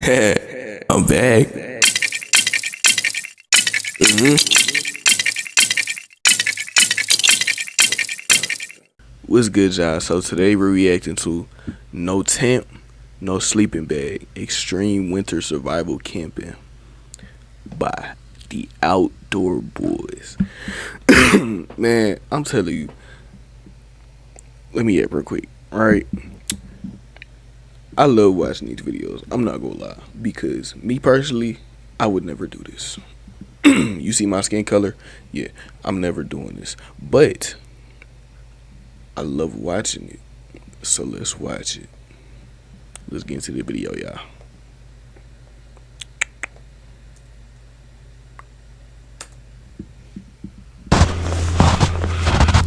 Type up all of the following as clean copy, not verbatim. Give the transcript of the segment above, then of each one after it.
I'm back. What's good, y'all? So today we're reacting to No Tent, No Sleeping Bag, Extreme Winter Survival Camping by the Outdoor Boys. Man, I'm telling you. Let me get real quick. Alright. I love watching these videos. I'm not gonna lie. Because me personally, I would never do this. You see my skin color? Yeah, I'm never doing this. But I love watching it. So let's watch it. Let's get into the video, y'all.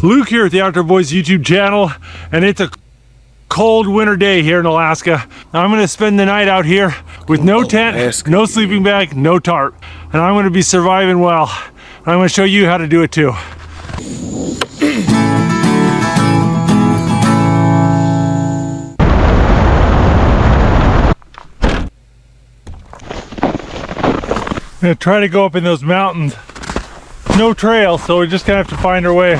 Luke here at the Outdoor Boys YouTube channel, and it's a cold winter day here in Alaska. I'm going to spend the night out here with no tent, no sleeping bag, no tarp, and I'm going to be surviving well. I'm going to show you how to do it too. I'm going to try to go up in those mountains. No trail, so we're just going to have to find our way.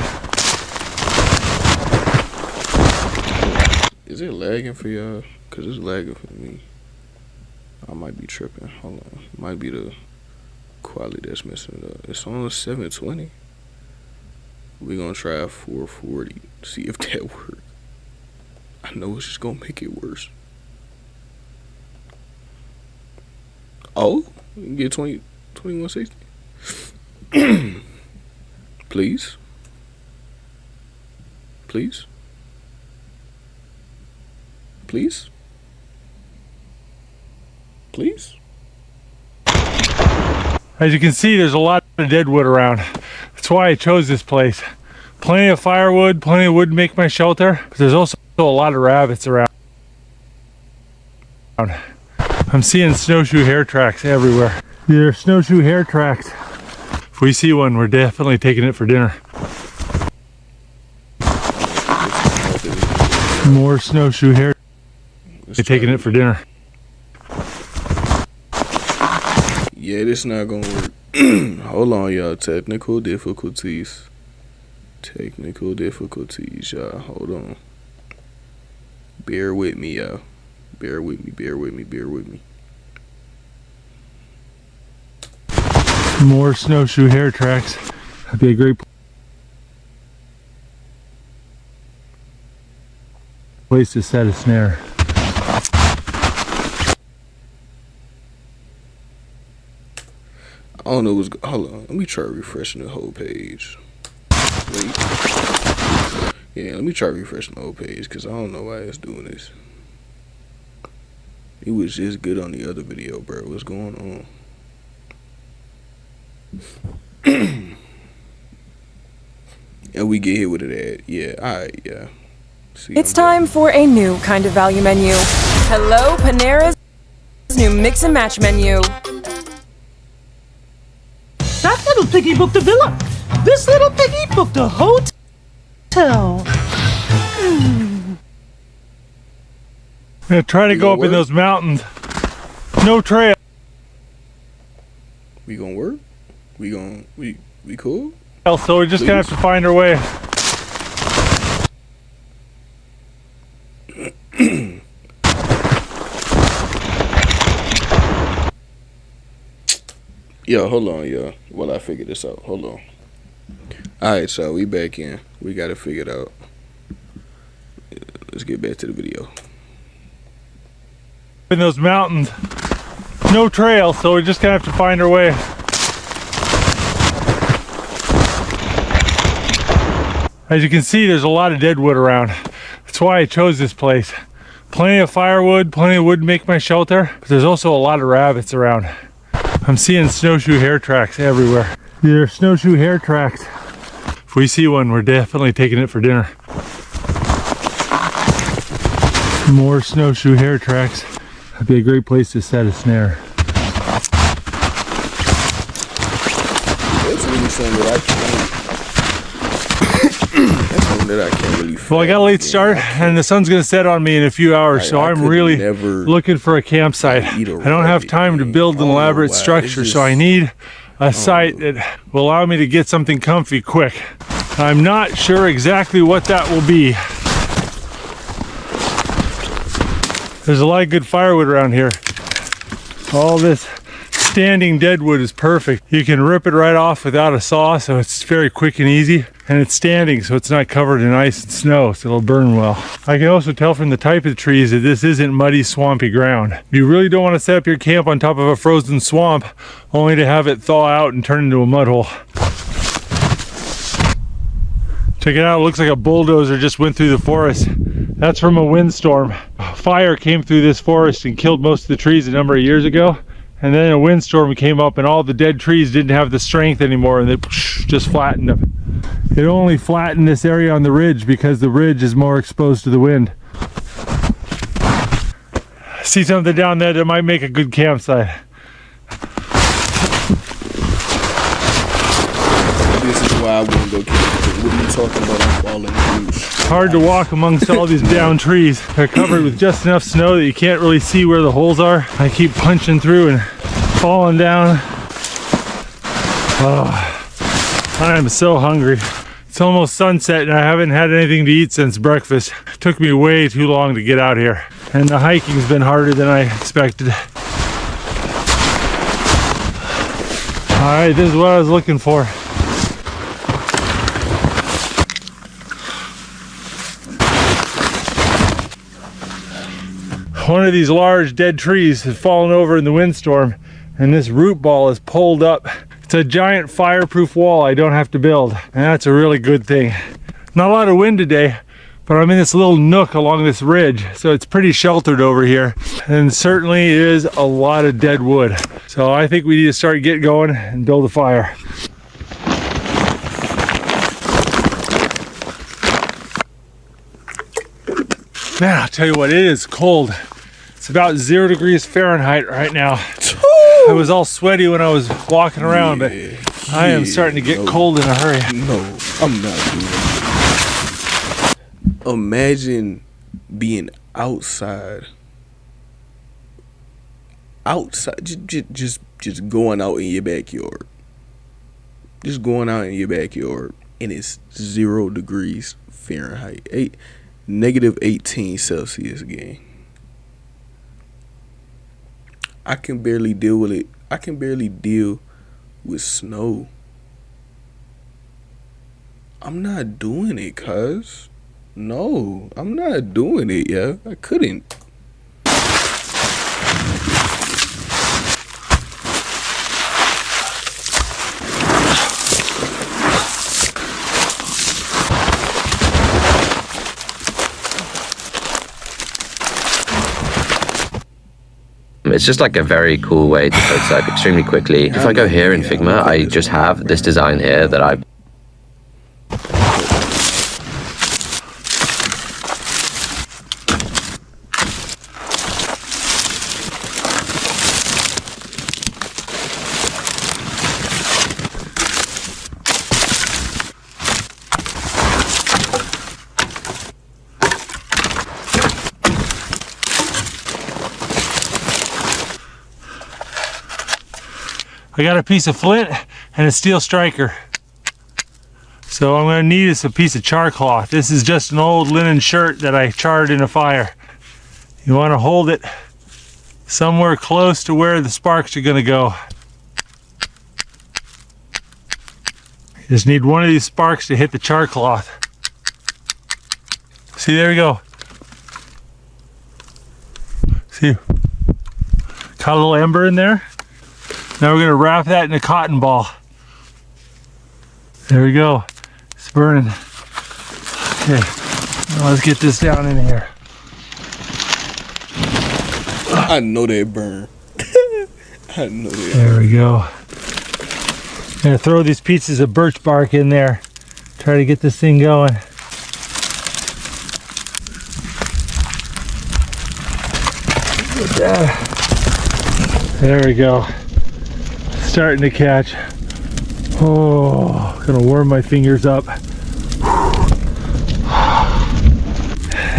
Is it lagging for y'all? Cause it's lagging for me. I might be tripping. Hold on. It might be the quality that's messing it up. It's on 720. We're gonna try 440. See if that works. I know it's just gonna make it worse. Oh, we can get 2160. Please. Please. Please? Please? As you can see, there's a lot of dead wood around. That's why I chose this place. Plenty of firewood, plenty of wood to make my shelter, but there's also a lot of rabbits around. I'm seeing snowshoe hare tracks everywhere. There are snowshoe hare tracks. If we see one, we're definitely taking it for dinner. More snowshoe hare. They're taking it for dinner. Yeah, this not gonna work. Hold on, y'all. Technical difficulties. Technical difficulties, y'all. Hold on. Bear with me, y'all. Bear with me, bear with me, bear with me. More snowshoe hare tracks. That'd be a great place to set a snare. I don't know what's hold on. Let me try refreshing the whole page. Wait. Yeah, let me try refreshing the whole page because I don't know why it's doing this. It was just good on the other video, bro. What's going on? And we get hit with it ad. Yeah, alright, yeah. See, it's time for a new kind of value menu. Hello, Panera's new mix and match menu. That little piggy booked a villa. This little piggy booked a hotel. I'm gonna try to go up in those mountains. No trail. We gonna work? We cool? So we're just gonna have to find our way. Yo, hold on, y'all. While I figure this out. Hold on. Alright, so we back in. We gotta figure it out. Let's get back to the video. In those mountains. No trail, so we're just gonna have to find our way. As you can see, there's a lot of dead wood around. That's why I chose this place. Plenty of firewood, plenty of wood to make my shelter, but there's also a lot of rabbits around. I'm seeing snowshoe hare tracks everywhere. There are snowshoe hare tracks. If we see one, we're definitely taking it for dinner. More snowshoe hare tracks. That'd be a great place to set a snare. That's really something that I can. That's something that I can't really. Well, I got a late start, and the sun's gonna set on me in a few hours, so I'm really looking for a campsite. I don't have time to build an elaborate structure, so I need a site that will allow me to get something comfy quick. I'm not sure exactly what that will be. There's a lot of good firewood around here. All this standing deadwood is perfect. You can rip it right off without a saw, so it's very quick and easy. And it's standing, so it's not covered in ice and snow, so it'll burn well. I can also tell from the type of trees that this isn't muddy, swampy ground. You really don't want to set up your camp on top of a frozen swamp, only to have it thaw out and turn into a mud hole. Check it out, it looks like a bulldozer just went through the forest. That's from a windstorm. Fire came through this forest and killed most of the trees a number of years ago. And then a windstorm came up and all the dead trees didn't have the strength anymore, and they just flattened them. It only flattened this area on the ridge because the ridge is more exposed to the wind. See something down there that might make a good campsite. This is why I won't go camping. What are you talking about? I'm falling loose. It's hard to walk amongst all these down trees. They're covered with just enough snow that you can't really see where the holes are. I keep punching through and falling down. Oh, I am so hungry. It's almost sunset and I haven't had anything to eat since breakfast. It took me way too long to get out here. And the hiking's been harder than I expected. All right, this is what I was looking for. One of these large dead trees has fallen over in the windstorm, and this root ball is pulled up. It's a giant fireproof wall I don't have to build, and that's a really good thing. Not a lot of wind today, but I'm in this little nook along this ridge, so it's pretty sheltered over here, and certainly is a lot of dead wood. So I think we need to start getting going and build a fire. Man, I'll tell you what, it is cold. It's about 0 degrees Fahrenheit right now. I was all sweaty when I was walking around, but I am starting to get cold in a hurry. No, I'm not doing it. Imagine being outside. Just going out in your backyard. Just going out in your backyard, and it's 0 degrees Fahrenheit. Negative 18 Celsius again. I can barely deal with it. I can barely deal with snow. I'm not doing it, cuz. No, I'm not doing it, yeah. I couldn't. It's just like a very cool way to prototype extremely quickly. If I go here in Figma, I just have this design here that I got a piece of flint and a steel striker. So I'm gonna need is a piece of char cloth. This is just an old linen shirt that I charred in a fire. You wanna hold it somewhere close to where the sparks are gonna go. You just need one of these sparks to hit the char cloth. See, there we go. See, got a little ember in there. Now we're gonna wrap that in a cotton ball. There we go. It's burning. Okay, now let's get this down in here. I know that burn. I know that. There we go. I'm gonna throw these pieces of birch bark in there. Try to get this thing going. There we go. Starting to catch. Oh, gonna warm my fingers up.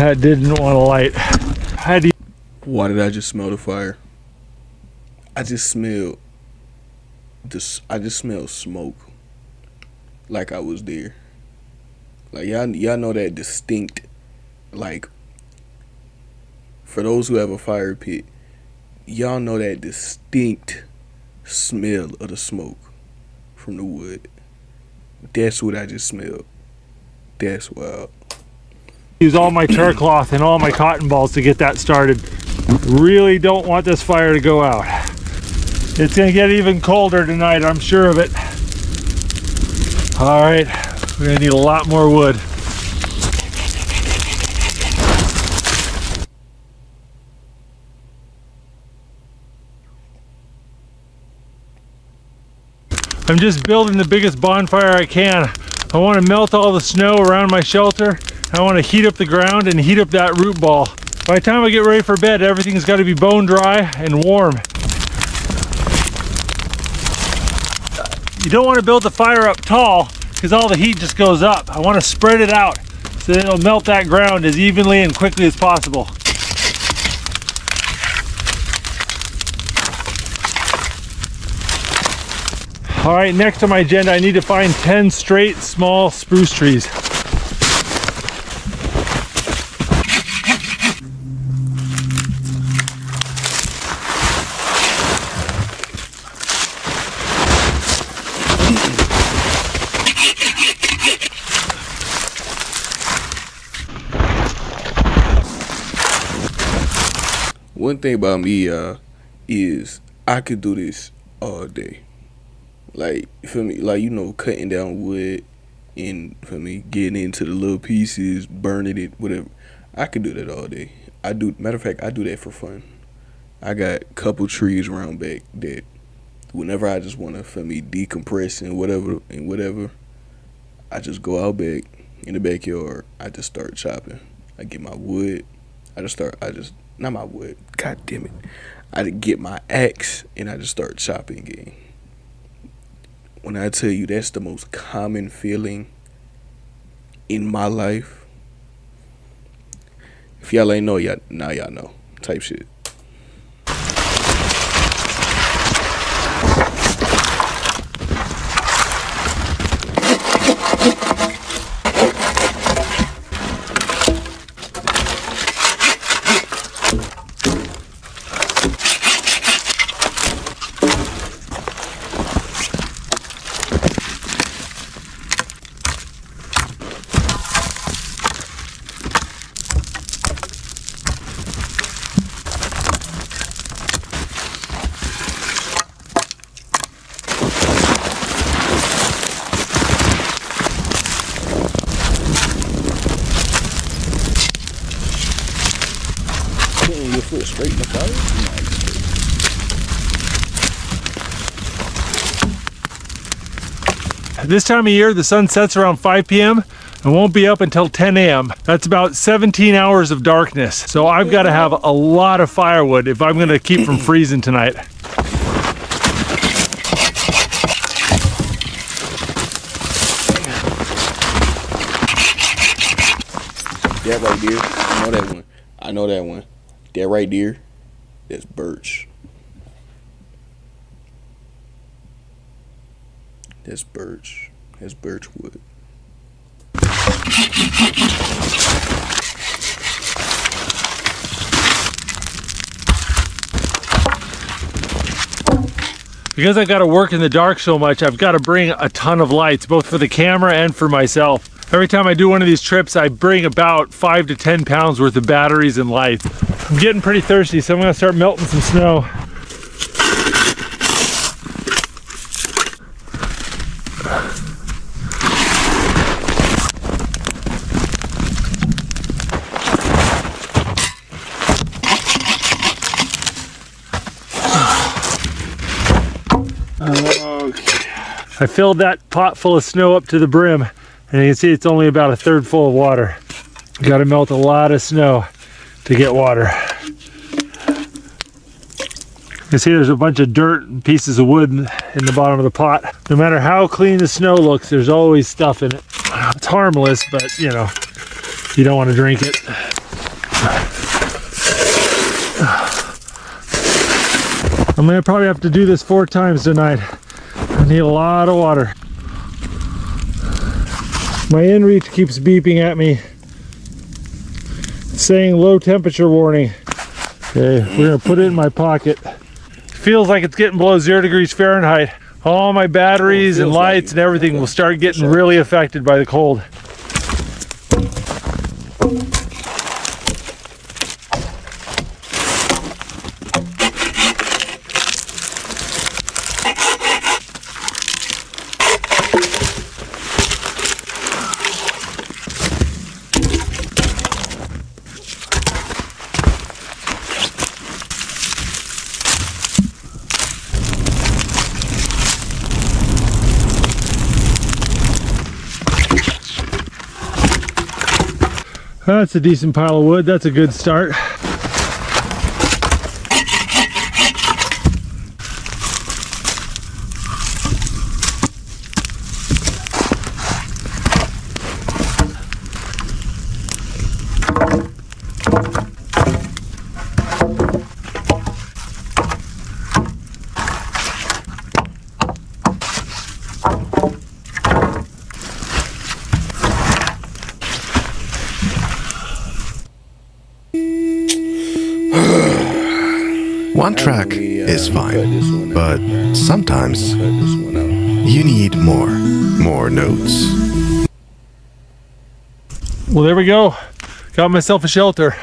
That didn't want to light. How do you... Why did I just smell the fire? I just smelled this. I just smelled smoke. Like I was there. Like y'all know that distinct, like, for those who have a fire pit, y'all know that distinct smell of the smoke from the wood. That's what I just smelled. That's wild. Use all my tur cloth and all my cotton balls to get that started. Really don't want this fire to go out. It's gonna get even colder tonight, I'm sure of it. All right, we're gonna need a lot more wood. I'm just building the biggest bonfire I can. I want to melt all the snow around my shelter. I want to heat up the ground and heat up that root ball. By the time I get ready for bed, everything's got to be bone dry and warm. You don't want to build the fire up tall because all the heat just goes up. I want to spread it out so that it'll melt that ground as evenly and quickly as possible. All right, next on my agenda, I need to find 10 straight small spruce trees. One thing about me, is I could do this all day. Like, for me, like, you know, cutting down wood and, for me, getting into the little pieces, burning it, whatever. I could do that all day. Matter of fact, I do that for fun. I got a couple trees around back that whenever I just want to, for me, decompress and whatever, I just go out back in the backyard. I just start chopping. I get my wood. Not my wood. God damn it. I get my axe and I just start chopping again. When I tell you that's the most common feeling in my life, if y'all ain't know, y'all know type shit. Your foot straight in the fire? This time of year, the sun sets around 5 p.m. and won't be up until 10 a.m. That's about 17 hours of darkness. So I've got to have a lot of firewood if I'm going to keep from freezing tonight. That right there, I know that one. That right there, that's birch. That's birch. That's birch wood. Because I got to work in the dark so much, I've got to bring a ton of lights, both for the camera and for myself. Every time I do one of these trips, I bring about 5 to 10 pounds worth of batteries and lights. I'm getting pretty thirsty, so I'm gonna start melting some snow. Okay. I filled that pot full of snow up to the brim, and you can see it's only about a third full of water. Got to melt a lot of snow to get water. You see there's a bunch of dirt and pieces of wood in the bottom of the pot. No matter how clean the snow looks, there's always stuff in it. It's harmless, but you know, you don't want to drink it. I'm gonna probably have to do this 4 times tonight. I need a lot of water. My inReach keeps beeping at me, saying low temperature warning. Okay, we're gonna put it in my pocket. Feels like it's getting below 0 degrees Fahrenheit. All my batteries and lights and everything will start getting really affected by the cold. That's a decent pile of wood. That's a good start. One track is fine, but sometimes you need more notes. Well, there we go. Got myself a shelter.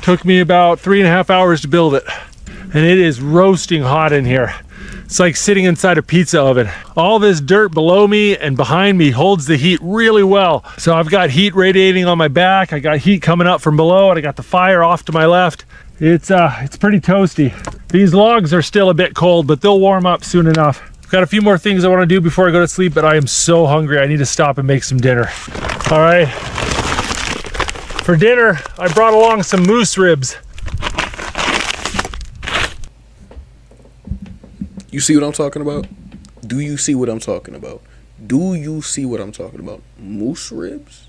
Took me about 3.5 hours to build it. And it is roasting hot in here. It's like sitting inside a pizza oven. All this dirt below me and behind me holds the heat really well. So I've got heat radiating on my back. I got heat coming up from below, and I got the fire off to my left. It's pretty toasty. These logs are still a bit cold, but they'll warm up soon enough. I've got a few more things I want to do before I go to sleep, but I am so hungry. I need to stop and make some dinner. All right. For dinner, I brought along some moose ribs. You see what I'm talking about? Do you see what I'm talking about? Do you see what I'm talking about? Moose ribs?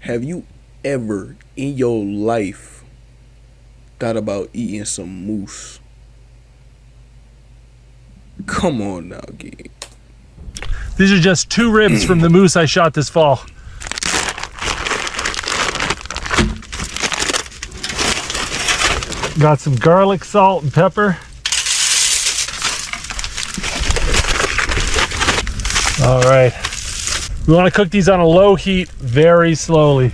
Have you ever in your life thought about eating some moose? Come on now, gang. These are just 2 ribs from the moose I shot this fall. Got some garlic, salt, and pepper. All right. We want to cook these on a low heat very slowly.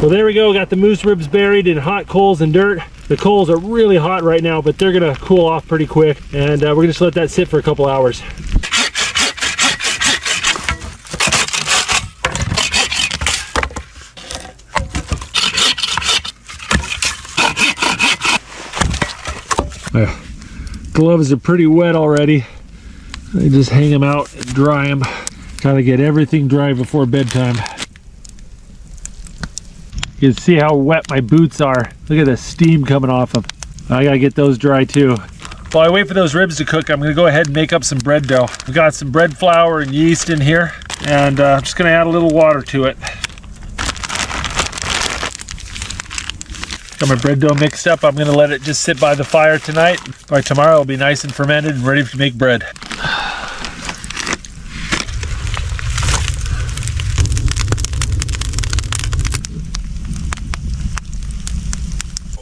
Well, there we go. Got the moose ribs buried in hot coals and dirt. The coals are really hot right now, but they're gonna cool off pretty quick. And we're gonna just let that sit for a couple hours. Gloves are pretty wet already. I just hang them out and dry them. Gotta get everything dry before bedtime. You can see how wet my boots are. Look at the steam coming off them. I gotta get those dry too. While I wait for those ribs to cook, I'm gonna go ahead and make up some bread dough. I've got some bread flour and yeast in here, and I'm just gonna add a little water to it. Got my bread dough mixed up. I'm gonna let it just sit by the fire tonight. By tomorrow, it'll be nice and fermented and ready to make bread.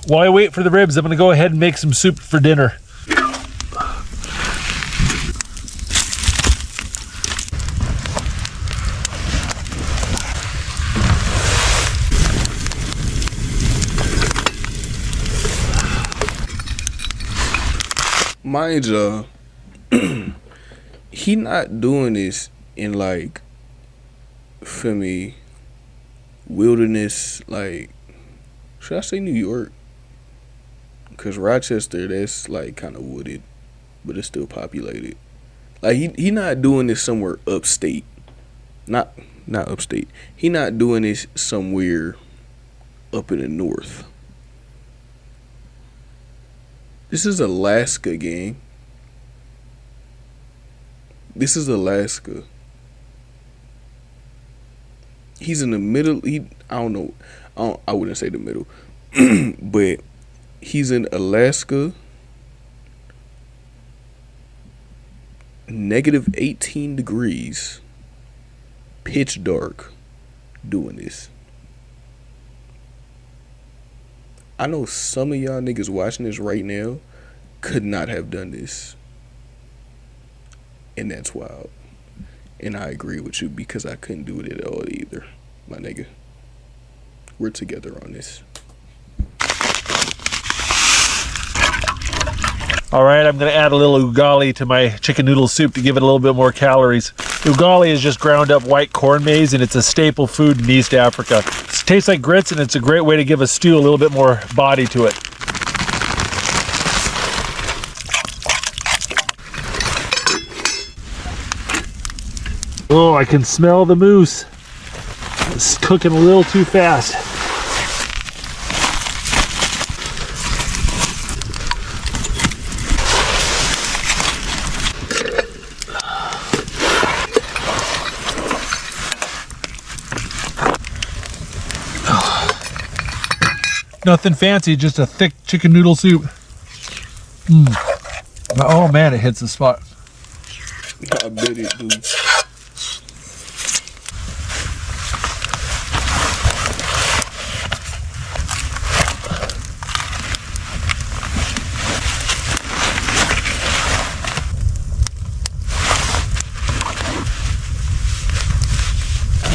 While I wait for the ribs, I'm gonna go ahead and make some soup for dinner. Mind you, he not doing this in like, for me, wilderness, like, should I say New York? Because Rochester, that's like kind of wooded, but it's still populated. Like he not doing this somewhere upstate. Not upstate. He not doing this somewhere up in the north. This is Alaska, gang. This is Alaska. He's in the middle. I don't know. I wouldn't say the middle, but he's in Alaska. Negative 18 degrees. Pitch dark. Doing this. I know some of y'all niggas watching this right now could not have done this. And that's wild. And I agree with you because I couldn't do it at all either, my nigga. We're together on this. All right, I'm gonna add a little ugali to my chicken noodle soup to give it a little bit more calories. Ugali is just ground up white corn maize, and it's a staple food in East Africa. It tastes like grits, and it's a great way to give a stew a little bit more body to it. Oh, I can smell the moose. It's cooking a little too fast. Nothing fancy, just a thick chicken noodle soup. Oh man, it hits the spot. I bet it do.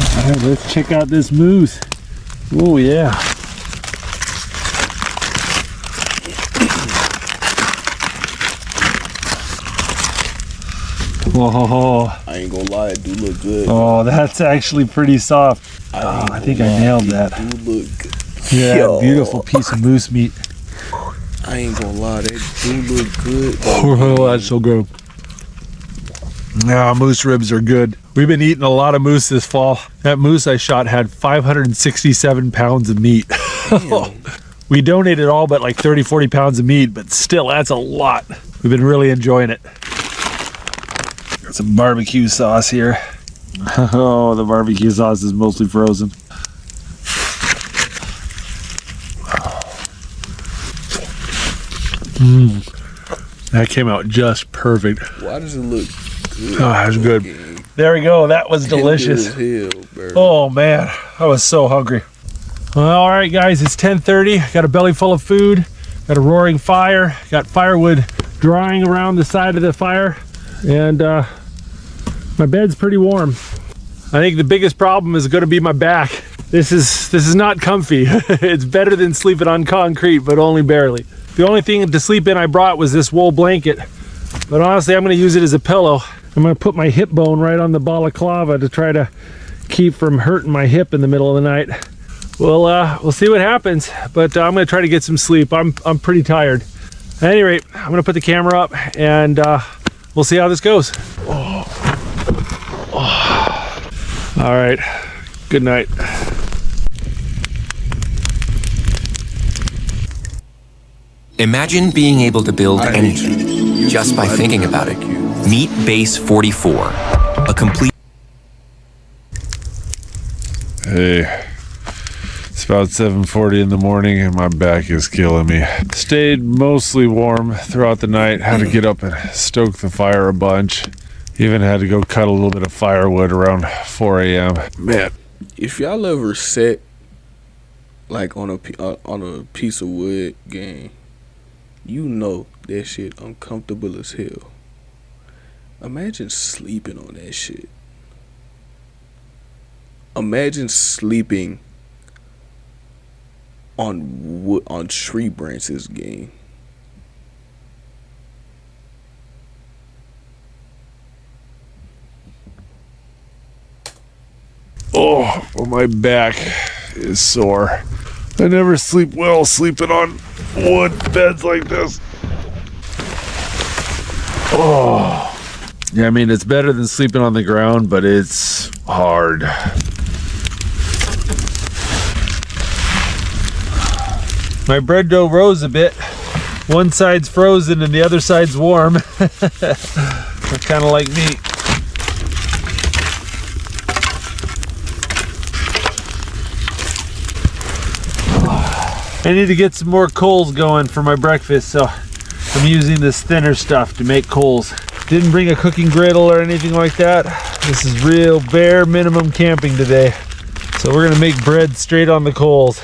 All right, let's check out this moose. Oh yeah. Whoa. I ain't gonna lie, it do look good. Oh, that's actually pretty soft. I think I nailed that. It do look good. Yeah, Yo. beautiful piece of moose meat. I ain't gonna lie, that do look good. Oh, that's so good. Yeah, moose ribs are good. We've been eating a lot of moose this fall. That moose I shot had 567 pounds of meat. We donated all but like 30, 40 pounds of meat, but still, that's a lot. We've been really enjoying it. Got some barbecue sauce here. Oh, the barbecue sauce is mostly frozen. That came out just perfect. Why does it look good? Oh, that was good. There we go. That was delicious. Hell, bro. Oh man, I was so hungry. Well, all right, guys, it's 10:30. Got a belly full of food. Got a roaring fire. Got firewood drying around the side of the fire, and my bed's pretty warm. I think the biggest problem is going to be my back. This is not comfy. It's better than sleeping on concrete, but only barely. The only thing to sleep in I brought was this wool blanket, but honestly, I'm going to use it as a pillow. I'm going to put my hip bone right on the balaclava to try to keep from hurting my hip in the middle of the night. We'll see what happens, but I'm going to try to get some sleep. I'm pretty tired. At any rate, I'm going to put the camera up, and we'll see how this goes. All right, good night. Imagine being able to build anything just by thinking about it. Meet Base 44, a complete... Hey, it's about 7:40 in the morning and my back is killing me. Stayed mostly warm throughout the night, had to get up and stoke the fire a bunch. Even had to go cut a little bit of firewood around 4 a.m. Man, if y'all ever sat like on a piece of wood, gang, you know that shit uncomfortable as hell. Imagine sleeping on that shit. Imagine sleeping on wood, on tree branches, gang. Oh, well, my back is sore. I never sleep well sleeping on wood beds like this. Oh. Yeah, I mean, it's better than sleeping on the ground, but it's hard. My bread dough rose a bit. One side's frozen and the other side's warm. Kind of like me. I need to get some more coals going for my breakfast, so I'm using this thinner stuff to make coals. Didn't bring a cooking griddle or anything like that. This is real bare minimum camping today. So we're gonna make bread straight on the coals.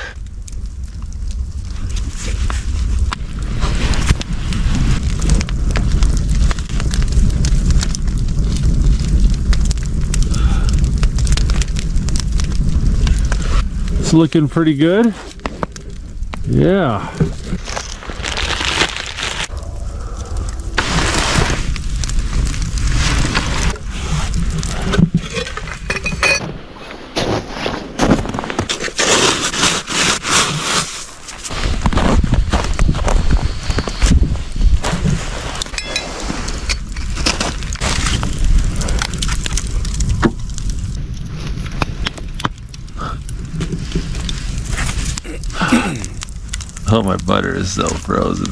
It's looking pretty good. Yeah. Oh, my butter is so frozen.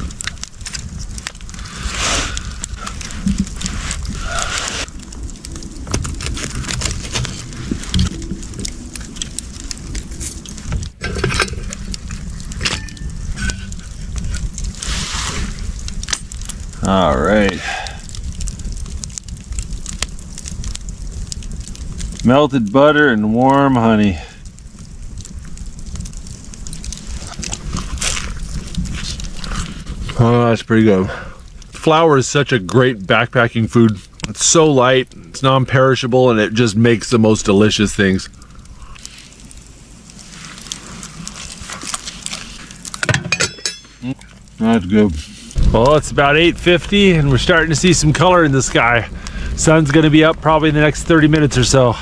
All right. Melted butter and warm honey. Oh, that's pretty good. Flour is such a great backpacking food. It's so light, it's non-perishable, and it just makes the most delicious things. That's good. Well, it's about 8:50 and we're starting to see some color in the sky. Sun's gonna be up probably in the next 30 minutes or so.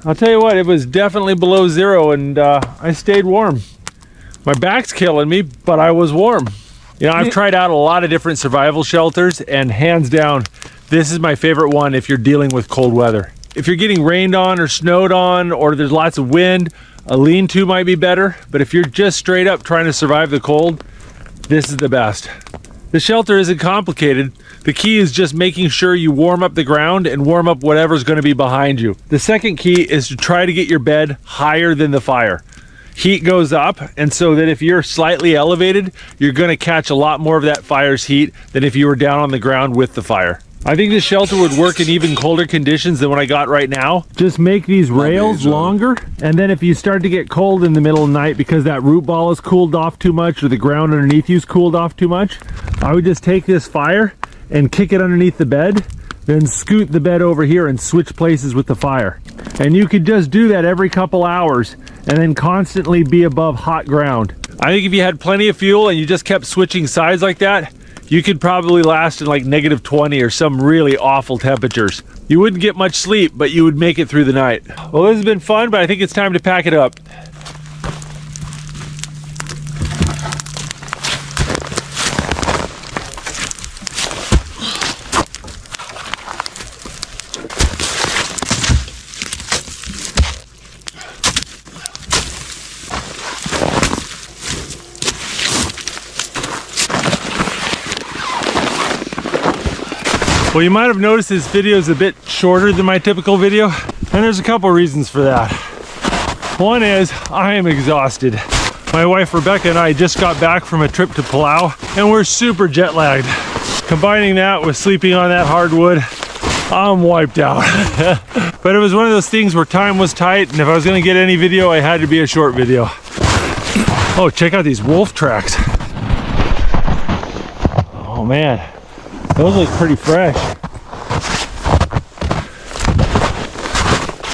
I'll tell you what, it was definitely below zero and I stayed warm. My back's killing me, but I was warm. You know, I've tried out a lot of different survival shelters and hands down, this is my favorite one if you're dealing with cold weather. If you're getting rained on or snowed on or there's lots of wind, a lean-to might be better, but if you're just straight up trying to survive the cold, this is the best. The shelter isn't complicated. The key is just making sure you warm up the ground and warm up whatever's going to be behind you. The second key is to try to get your bed higher than the fire. Heat goes up, and so that if you're slightly elevated, you're going to catch a lot more of that fire's heat than if you were down on the ground with the fire. I think this shelter would work in even colder conditions than what I got right now. Just make these rails longer, and then if you start to get cold in the middle of the night because that root ball is cooled off too much or the ground underneath you's cooled off too much, I would just take this fire and kick it underneath the bed, then scoot the bed over here and switch places with the fire. And you could just do that every couple hours and then constantly be above hot ground. I think if you had plenty of fuel and you just kept switching sides like that, you could probably last in like -20 or some really awful temperatures. You wouldn't get much sleep, but you would make it through the night. Well, this has been fun, but I think it's time to pack it up. Well, you might have noticed this video is a bit shorter than my typical video, and there's a couple reasons for that. One is I am exhausted. My wife Rebecca and I just got back from a trip to Palau, and we're super jet lagged. Combining that with sleeping on that hardwood, I'm wiped out. But it was one of those things where time was tight, and if I was gonna get any video, I had to be a short video. Oh, check out these wolf tracks. Oh man. Those look pretty fresh.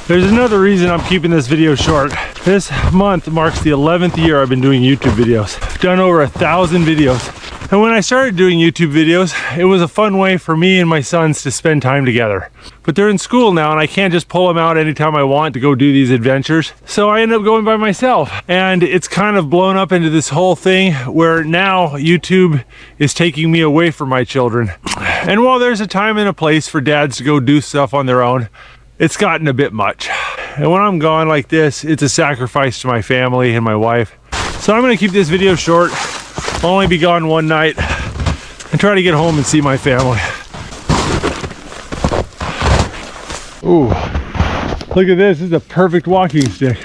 There's another reason I'm keeping this video short. This month marks the 11th year I've been doing YouTube videos. I've done over 1,000 videos. And when I started doing YouTube videos, it was a fun way for me and my sons to spend time together. But they're in school now and I can't just pull them out anytime I want to go do these adventures. So I end up going by myself. And it's kind of blown up into this whole thing where now YouTube is taking me away from my children. And while there's a time and a place for dads to go do stuff on their own, it's gotten a bit much. And when I'm gone like this, it's a sacrifice to my family and my wife. So I'm gonna keep this video short. I'll only be gone one night and try to get home and see my family. Ooh, look at this. This is a perfect walking stick.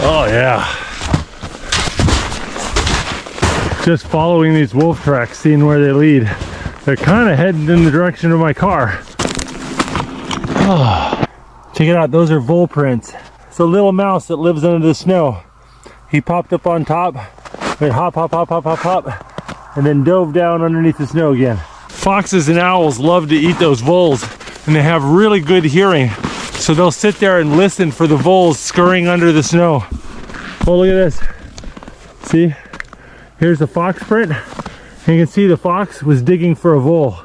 Oh yeah. Just following these wolf tracks, seeing where they lead. They're kind of heading in the direction of my car. Oh, check it out, those are vole prints. It's a little mouse that lives under the snow. He popped up on top, went hop, hop, hop, hop, hop, hop, and then dove down underneath the snow again. Foxes and owls love to eat those voles, and they have really good hearing. So they'll sit there and listen for the voles scurrying under the snow. Oh, look at this. See? Here's the fox print. And you can see the fox was digging for a vole.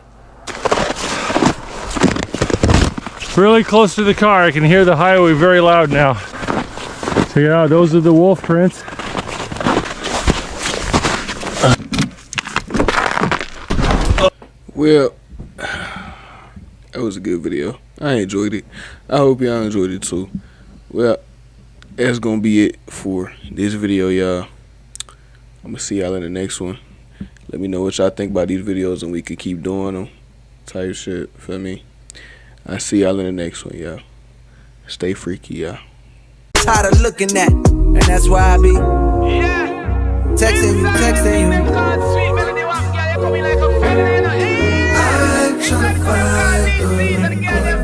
Really close to the car. I can hear the highway very loud now. So yeah, those are the wolf prints. Well, that was a good video. I enjoyed it. I hope y'all enjoyed it too. Well, that's gonna be it for this video, y'all. I'm gonna see y'all in the next one. Let me know what y'all think about these videos and we can keep doing them. Type shit, feel me? I see y'all in the next one, y'all. Stay freaky, y'all. Tired of looking at, and that's why I be texting you. I'm trying to find